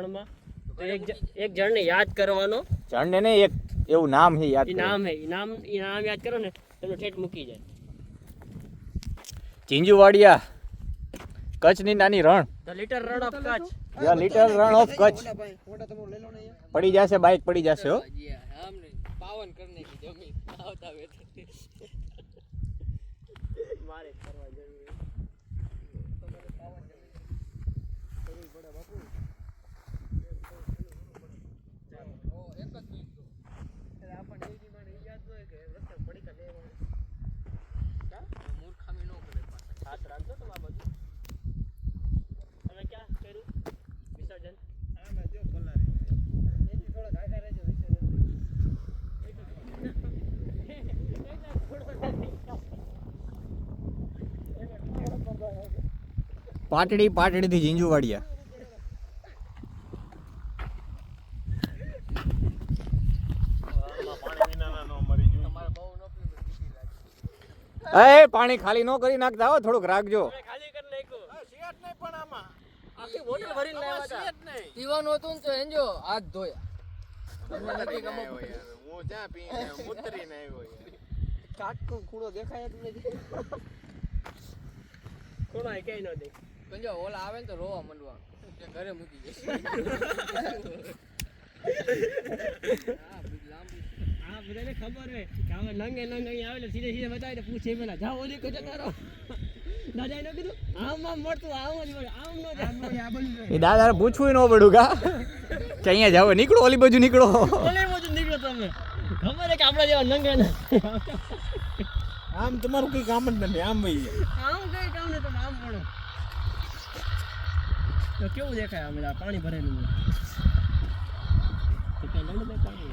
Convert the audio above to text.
રણમાં તો એક જણને યાદ કરવાનો. જણને ને એક એવું નામ છે યાદ. નામ યાદ કરો ને તમને ઠેઠ મૂકી જાય. ચીંજુવાડિયા કચ્છની નાની રણ. The little Rann of Kutch. The little Rann of Kutch. પડી જશે બાઇક પડી જશે હો. પાવન કરને કી જમીન આવતા વેત મારે કરવા જરૂરી તમારે પાવન જમીન જરૂર પડે બાપુ. ઓ એક જ મિનિટ તો એટલે આપણને એની મને યાદ હોય કે રસ્તે પડી કા લેવા કા મૂર્ખામી નો કરે પાછા હાથ રાખજો તમારા બાજુ. હવે ક્યાં કર્યું વિસર્જન? આમાં જો પલારી એથી થોડો આગળ રહેજો વિસર્જન. પાટડી થી ઝીંઝુવાડિયા. એ પાણી ખાલી નો કરી નાખતા હો, થોડુંક રાખજો. ખાલી કરી નાખ્યું સિયાટ નહીં પણ આમાં આખી બોટલ ભરીને લાવ્યા હતા. સિયાટ નહીં પીવાનું હતું ને તો એન્જો હાથ ધોયા. હું જ્યાં પીને ઉતરીને આવ્યો યાર. કાટકો ખૂણો દેખાય જ નથી. ખૂણો એ કઈ ન દે. કંજો ઓલા આવે ને તો રોવા માંડવાનું કે ઘરે મૂકી જશે. હા બધાને ખબર હોય કે આમાં નંગે અહીં આવે સીધે સીધે બતાવીને પૂછે પેલા જાઓ ઓલી કોઈ જતા રહો. દાદાએ ન કીધું આમ મળતું આમ જ મળે આમ નો જાય. એ દાદાને પૂછવું ન પડ્યું કા કે અહીંયા જાવ નીકળો ઓલી બાજુ નીકળો. ઓલી બાજુ નીકળો તમે. ખબર હે કે આપણા જેવા નંગે ના આમ તમારું કઈ કામ જ નથી. આમ ભાઈ આમ કઈ કામ ને તમે આમ ભણો તો કેવું દેખાય? આમ પાણી ભરેલું હોય તો કઈ નંગ દેખાય.